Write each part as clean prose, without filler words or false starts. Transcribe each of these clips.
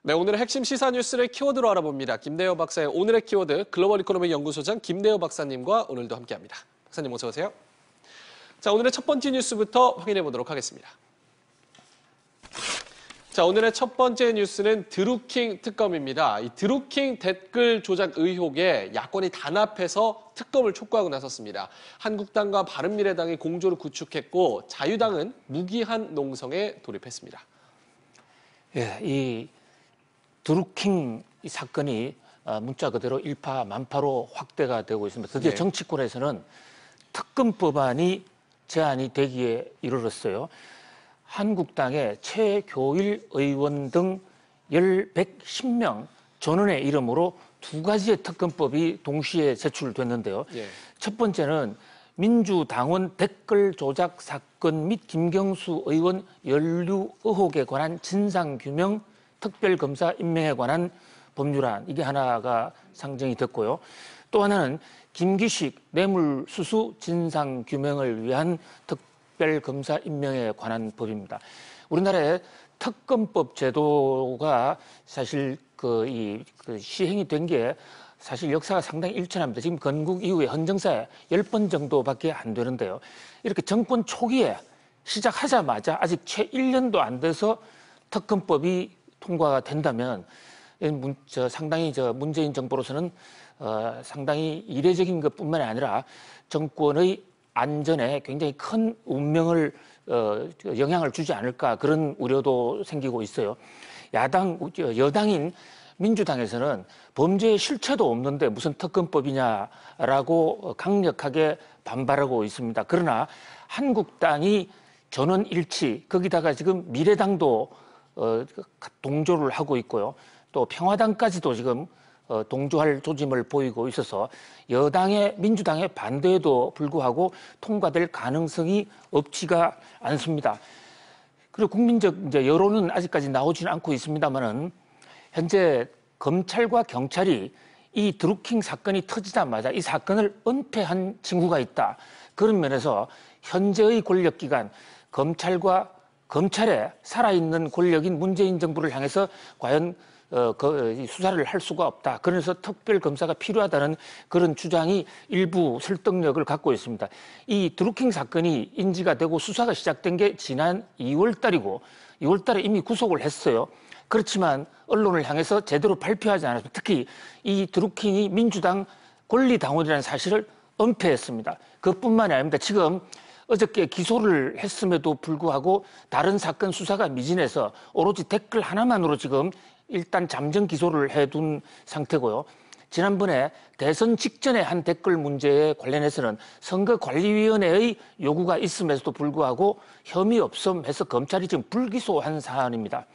네, 오늘의 핵심 시사 뉴스를 키워드로 알아봅니다. 김대호 박사의 오늘의 키워드 글로벌 이코노미 연구소장 김대호 박사님과 오늘도 함께합니다. 박사님 어서 오세요. 자, 오늘의 첫 번째 뉴스부터 확인해 보도록 하겠습니다. 자, 오늘의 첫 번째 뉴스는 드루킹 특검입니다. 이 드루킹 댓글 조작 의혹에 야권이 단합해서 특검을 촉구하고 나섰습니다. 한국당과 바른미래당이 공조를 구축했고 자유당은 무기한 농성에 돌입했습니다. 예, 이 드루킹 사건이 문자 그대로 일파만파로 확대가 되고 있습니다. 드디어 네. 정치권에서는 특검 법안이 제안이 되기에 이르렀어요. 한국당의 최교일 의원 등 110명 전원의 이름으로 두 가지의 특검법이 동시에 제출됐는데요. 예. 첫 번째는 민주당원 댓글 조작 사건 및 김경수 의원 연루 의혹에 관한 진상규명 특별검사 임명에 관한 법률안, 이게 하나가 상정이 됐고요. 또 하나는 김기식 뇌물수수 진상규명을 위한 특별검사 임명에 관한 법입니다. 우리나라의 특검법 제도가 사실 시행이 된 게 사실 역사가 상당히 일천합니다. 지금 건국 이후에 헌정사에 10번 정도밖에 안 되는데요. 이렇게 정권 초기에 시작하자마자 아직 채 1년도 안 돼서 특검법이 통과가 된다면 상당히 문재인 정부로서는 상당히 이례적인 것뿐만이 아니라 정권의 안전에 굉장히 큰 영향을 주지 않을까, 그런 우려도 생기고 있어요. 여당인 민주당에서는 범죄의 실체도 없는데 무슨 특검법이냐라고 강력하게 반발하고 있습니다. 그러나 한국당이 전원 일치, 거기다가 지금 미래당도 동조를 하고 있고요. 또 평화당까지도 지금 동조할 조짐을 보이고 있어서 여당의 민주당의 반대에도 불구하고 통과될 가능성이 없지가 않습니다. 그리고 국민적 여론은 아직까지 나오지는 않고 있습니다만은 현재 검찰과 경찰이 이 드루킹 사건이 터지자마자 이 사건을 은폐한 징후가 있다. 그런 면에서 현재의 권력기관 검찰의 살아있는 권력인 문재인 정부를 향해서 과연 수사를 할 수가 없다. 그래서 특별검사가 필요하다는 그런 주장이 일부 설득력을 갖고 있습니다. 이 드루킹 사건이 인지가 되고 수사가 시작된 게 지난 2월 달이고 2월 달에 이미 구속을 했어요. 그렇지만 언론을 향해서 제대로 발표하지 않았습니다. 특히 이 드루킹이 민주당 권리당원이라는 사실을 은폐했습니다. 그것뿐만이 아닙니다. 지금 어저께 기소를 했음에도 불구하고 다른 사건 수사가 미진해서 오로지 댓글 하나만으로 지금 일단 잠정 기소를 해둔 상태고요. 지난번에 대선 직전에 한 댓글 문제에 관련해서는 선거관리위원회의 요구가 있음에도 불구하고 혐의 없음해서 검찰이 지금 불기소한 사안입니다.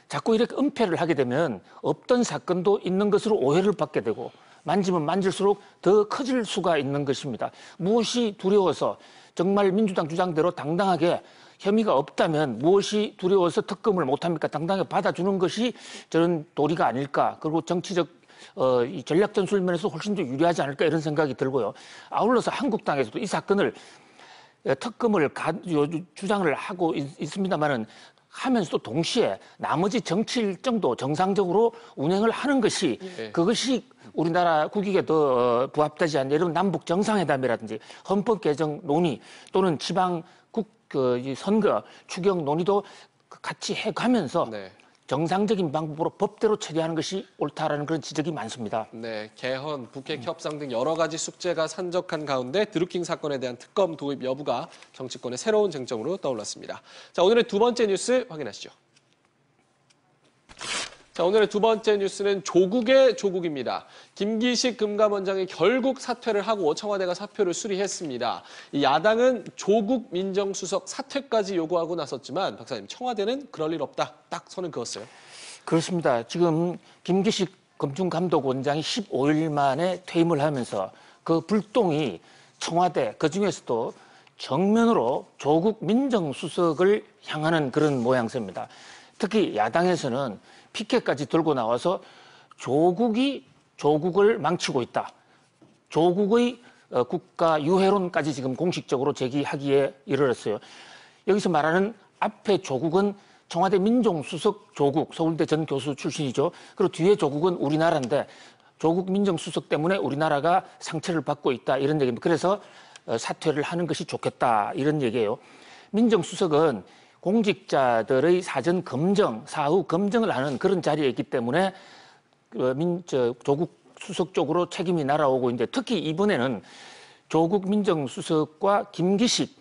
자꾸 이렇게 은폐를 하게 되면 없던 사건도 있는 것으로 오해를 받게 되고 만지면 만질수록 더 커질 수가 있는 것입니다. 무엇이 두려워서 정말 민주당 주장대로 당당하게 혐의가 없다면 무엇이 두려워서 특검을 못합니까? 당당하게 받아주는 것이 저는 도리가 아닐까. 그리고 정치적 이 전략 전술 면에서 훨씬 더 유리하지 않을까, 이런 생각이 들고요. 아울러서 한국당에서도 이 사건을 특검을 주장을 하고 있습니다만은 하면서도 동시에 나머지 정치 일정도 정상적으로 운행을 하는 것이 그것이 우리나라 국익에 더 부합되지 않는, 이런 남북 정상회담이라든지 헌법 개정 논의 또는 지방 선거 추경 논의도 같이 해가면서 정상적인 방법으로 법대로 처리하는 것이 옳다라는 그런 지적이 많습니다. 네, 개헌, 북핵 협상 등 여러 가지 숙제가 산적한 가운데 드루킹 사건에 대한 특검 도입 여부가 정치권의 새로운 쟁점으로 떠올랐습니다. 자, 오늘의 두 번째 뉴스 확인하시죠. 자, 오늘의 두 번째 뉴스는 조국의 조국입니다. 김기식 금감원장이 결국 사퇴를 하고 청와대가 사표를 수리했습니다. 이 야당은 조국 민정수석 사퇴까지 요구하고 나섰지만 박사님, 청와대는 그럴 일 없다, 딱 선을 그었어요. 그렇습니다. 지금 김기식 검증감독원장이 15일 만에 퇴임을 하면서 그 불똥이 청와대, 그중에서도 정면으로 조국 민정수석을 향하는 그런 모양새입니다. 특히 야당에서는 피켓까지 들고 나와서 조국을 망치고 있다. 조국의 국가 유해론까지 지금 공식적으로 제기하기에 이르렀어요. 여기서 말하는 앞에 조국은 청와대 민정수석 조국, 서울대 전 교수 출신이죠. 그리고 뒤에 조국은 우리나라인데 조국 민정수석 때문에 우리나라가 상처를 받고 있다 이런 얘기입니다. 그래서 사퇴를 하는 것이 좋겠다 이런 얘기예요. 민정수석은 공직자들의 사전 검증, 사후 검증을 하는 그런 자리에 있기 때문에 조국 수석 쪽으로 책임이 날아오고 있는데 특히 이번에는 조국 민정수석과 김기식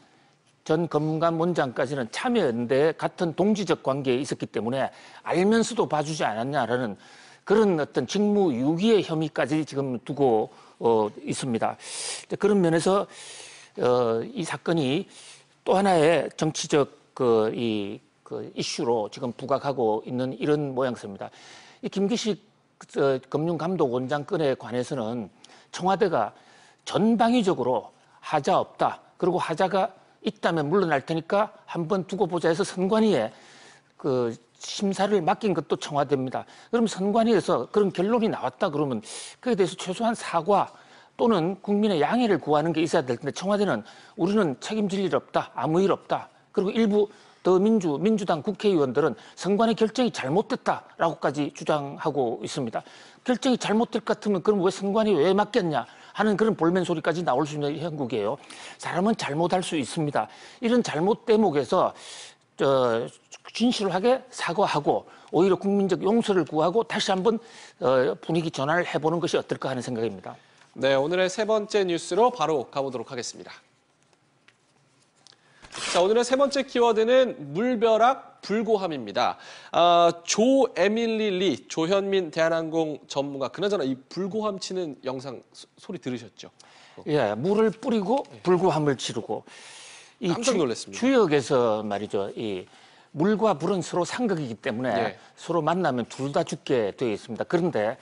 전 검감원장까지는 참여연대 같은 동지적 관계에 있었기 때문에 알면서도 봐주지 않았냐라는 그런 어떤 직무유기의 혐의까지 지금 두고 있습니다. 그런 면에서 이 사건이 또 하나의 정치적 이슈로 지금 부각하고 있는 이런 모양새입니다. 이 김기식 금융감독원장 건에 관해서는 청와대가 전방위적으로 하자 없다. 그리고 하자가 있다면 물러날 테니까 한번 두고 보자 해서 선관위에 심사를 맡긴 것도 청와대입니다. 그럼 선관위에서 그런 결론이 나왔다 그러면 그에 대해서 최소한 사과 또는 국민의 양해를 구하는 게 있어야 될 텐데 청와대는 우리는 책임질 일 없다. 아무 일 없다. 그리고 일부 민주당 국회의원들은 선관위 결정이 잘못됐다라고까지 주장하고 있습니다. 결정이 잘못될 것 같으면 그럼 왜 선관위 왜 맡겼냐 하는 그런 볼멘 소리까지 나올 수 있는 형국이에요. 사람은 잘못할 수 있습니다. 이런 잘못 대목에서 진실하게 사과하고 오히려 국민적 용서를 구하고 다시 한번 분위기 전환을 해보는 것이 어떨까 하는 생각입니다. 네, 오늘의 세 번째 뉴스로 바로 가보도록 하겠습니다. 자, 오늘의 세 번째 키워드는 물벼락 불고함입니다. 조 에밀리 리, 조현민 대한항공 전무가 그나저나 이 불고함 치는 영상 소리 들으셨죠? 예, 물을 뿌리고 불고함을 치르고 이 깜짝 놀랐습니다. 주역에서 말이죠. 이 물과 불은 서로 상극이기 때문에 네. 서로 만나면 둘 다 죽게 되어 있습니다. 그런데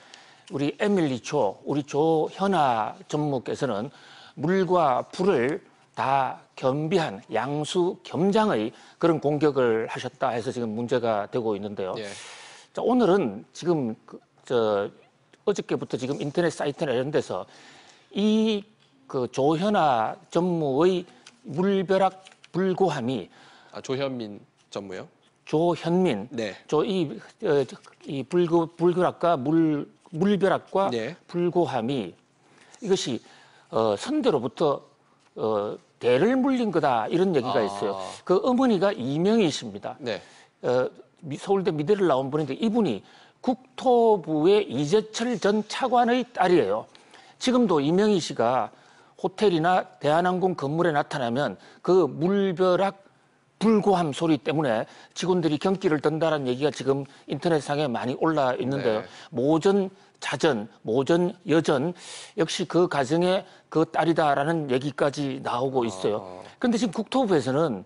우리 에밀리 조, 우리 조현아 전무께서는 물과 불을 다 겸비한 양수 겸장의 그런 공격을 하셨다 해서 지금 문제가 되고 있는데요. 예. 자, 오늘은 지금 어저께부터 지금 인터넷 사이트나 이런 데서 이 조현아 전무의 물벼락 불고함이 조현민 전무요? 조현민, 네. 이 불벼락과 물벼락과 네. 불고함이 이것이 선대로부터 대를 물린 거다 이런 얘기가 있어요. 그 어머니가 이명희 씨입니다. 네. 서울대 미대를 나온 분인데 이분이 국토부의 이재철 전 차관의 딸이에요. 지금도 이명희 씨가 호텔이나 대한항공 건물에 나타나면 그 물벼락 불고함 소리 때문에 직원들이 경기를 던다라는 얘기가 지금 인터넷상에 많이 올라 있는데요. 네. 모전 자전, 모전 여전 역시 그 가정의 그 딸이다라는 얘기까지 나오고 있어요. 그런데 지금 국토부에서는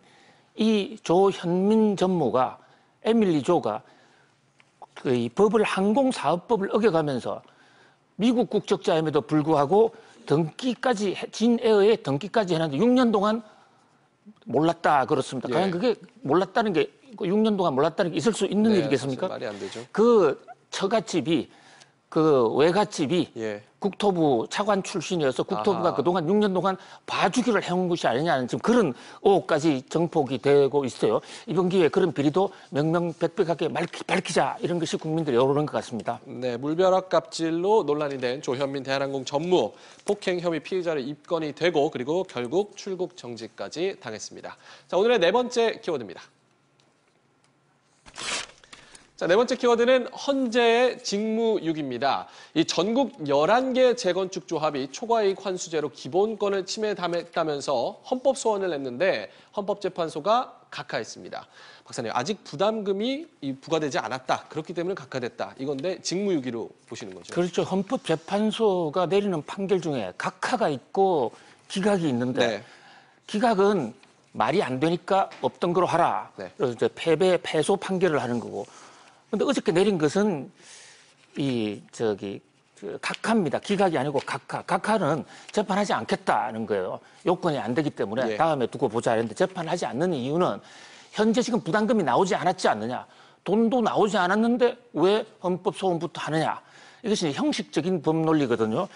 이 조현민 전무가 에밀리 조가 이 법을 항공사업법을 어겨가면서 미국 국적자임에도 불구하고 등기까지 진에어에 등기까지 해놨는데 6년 동안 몰랐다 그렇습니다. 예. 과연 그게 몰랐다는 게 6년 동안 몰랐다는 게 있을 수 있는 네, 일이겠습니까? 말이 안 되죠. 그 처갓집이 그 외갓집이 예. 국토부 차관 출신이어서 국토부가 아하. 그동안 6년 동안 봐주기를 해온 것이 아니냐는 지금 그런 의혹까지 정폭이 되고 있어요. 이번 기회에 그런 비리도 명명백백하게 밝히자 이런 것이 국민들이 여론인 것 같습니다. 네, 물벼락 갑질로 논란이 된 조현민 대한항공 전무 폭행 혐의 피의자로 입건이 되고 그리고 결국 출국 정지까지 당했습니다. 자, 오늘의 네 번째 키워드입니다. 자, 네 번째 키워드는 헌재의 직무유기입니다. 이 전국 11개 재건축 조합이 초과이익 환수제로 기본권을 침해당했다면서 헌법 소원을 냈는데 헌법재판소가 각하했습니다. 박사님, 아직 부담금이 부과되지 않았다. 그렇기 때문에 각하됐다. 이건데 직무유기로 보시는 거죠? 그렇죠. 헌법재판소가 내리는 판결 중에 각하가 있고 기각이 있는데 네. 기각은 말이 안 되니까 없던 거로 하라. 네. 그래서 이제 패소 판결을 하는 거고. 근데 어저께 내린 것은 각하입니다. 기각이 아니고 각하. 각하는 재판하지 않겠다는 거예요. 요건이 안 되기 때문에 예. 다음에 두고 보자 했는데 재판하지 않는 이유는 현재 지금 부담금이 나오지 않았지 않느냐. 돈도 나오지 않았는데 왜 헌법소원부터 하느냐. 이것이 형식적인 법논리거든요.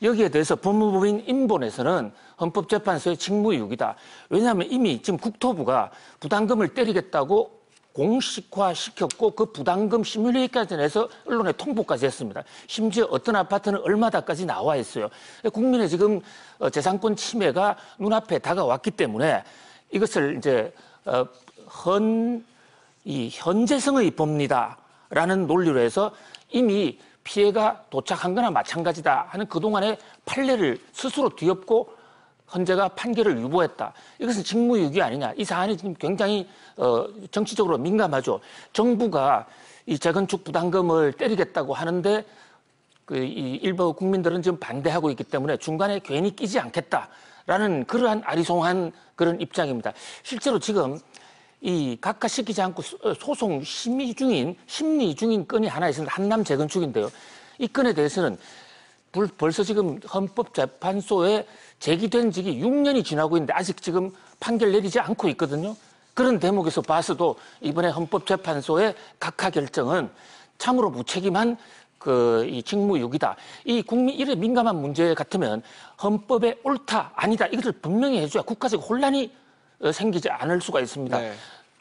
여기에 대해서 법무법인 인본에서는 헌법재판소의 직무유기다. 왜냐하면 이미 지금 국토부가 부담금을 때리겠다고 공식화시켰고 그 부담금 시뮬레이션까지 내서 언론에 통보까지 했습니다. 심지어 어떤 아파트는 얼마다까지 나와 있어요. 국민의 지금 재산권 침해가 눈앞에 다가왔기 때문에 이것을 이제 현재성의 법리다라는 논리로 해서 이미 피해가 도착한 거나 마찬가지다 하는 그동안의 판례를 스스로 뒤엎고 헌재가 판결을 유보했다. 이것은 직무유기 아니냐. 이 사안이 지금 굉장히 정치적으로 민감하죠. 정부가 이 재건축 부담금을 때리겠다고 하는데 이 일부 국민들은 지금 반대하고 있기 때문에 중간에 괜히 끼지 않겠다라는 그러한 아리송한 그런 입장입니다. 실제로 지금 이 각하시키지 않고 소송 심리 중인 건이 하나 있습니다. 한남 재건축인데요. 이 건에 대해서는 벌써 지금 헌법재판소에 제기된 지기 6년이 지나고 있는데 아직 지금 판결 내리지 않고 있거든요. 그런 대목에서 봐서도 이번에 헌법재판소의 각하 결정은 참으로 무책임한 이 직무유기다. 이 국민 일에 민감한 문제 같으면 헌법에 옳다 아니다 이것을 분명히 해줘야 국가적 혼란이 생기지 않을 수가 있습니다. 네.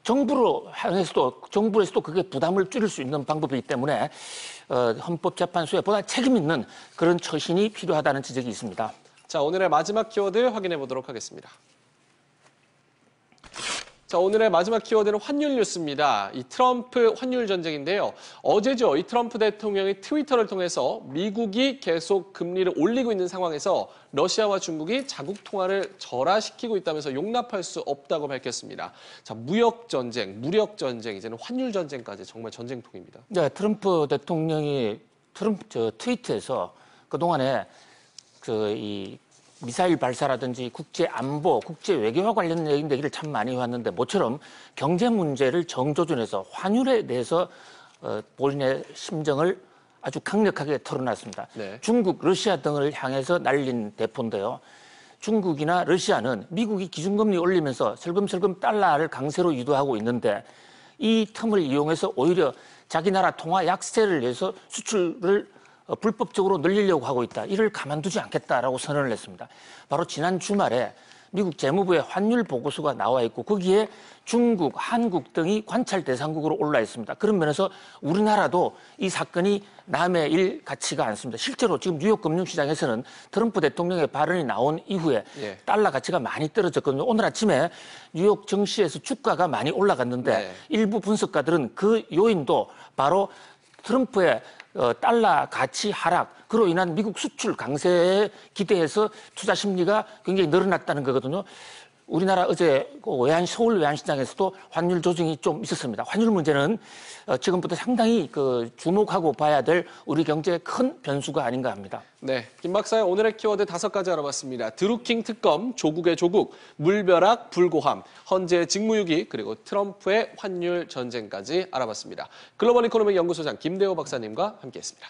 정부에서도 그게 부담을 줄일 수 있는 방법이기 때문에 헌법재판소에 보다 책임 있는 그런 처신이 필요하다는 지적이 있습니다. 자, 오늘의 마지막 키워드 확인해 보도록 하겠습니다. 자, 오늘의 마지막 키워드는 환율 뉴스입니다. 이 트럼프 환율 전쟁인데요. 어제죠. 이 트럼프 대통령이 트위터를 통해서 미국이 계속 금리를 올리고 있는 상황에서 러시아와 중국이 자국 통화를 절하시키고 있다면서 용납할 수 없다고 밝혔습니다. 자, 무역 전쟁, 무력 전쟁, 이제는 환율 전쟁까지 정말 전쟁통입니다. 네, 트럼프 대통령이 트위터에서 그동안에 이 미사일 발사라든지 국제 안보, 국제 외교와 관련된 얘기를 참 많이 해왔는데 모처럼 경제 문제를 정조준해서 환율에 대해서 본인의 심정을 아주 강력하게 털어놨습니다. 네. 중국, 러시아 등을 향해서 날린 대포인데요. 중국이나 러시아는 미국이 기준금리 올리면서 슬금슬금 달러를 강세로 유도하고 있는데 이 틈을 이용해서 오히려 자기 나라 통화 약세를 위해서 수출을 불법적으로 늘리려고 하고 있다. 이를 가만두지 않겠다라고 선언을 했습니다. 바로 지난 주말에 미국 재무부의 환율 보고서가 나와 있고 거기에 중국, 한국 등이 관찰 대상국으로 올라 있습니다. 그런 면에서 우리나라도 이 사건이 남의 일 같지가 않습니다. 실제로 지금 뉴욕 금융시장에서는 트럼프 대통령의 발언이 나온 이후에 달러 가치가 많이 떨어졌거든요. 오늘 아침에 뉴욕 증시에서 주가가 많이 올라갔는데 일부 분석가들은 그 요인도 바로 트럼프의 달러 가치 하락, 그로 인한 미국 수출 강세에 기대해서 투자 심리가 굉장히 늘어났다는 거거든요. 우리나라 어제 서울 외환시장에서도 환율 조정이 좀 있었습니다. 환율 문제는 지금부터 상당히 주목하고 봐야 될 우리 경제의 큰 변수가 아닌가 합니다. 네, 김 박사의 오늘의 키워드 5가지 알아봤습니다. 드루킹 특검, 조국의 조국, 물벼락, 불고함, 헌재의 직무유기, 그리고 트럼프의 환율 전쟁까지 알아봤습니다. 글로벌 이코노믹 연구소장 김대호 박사님과 함께했습니다.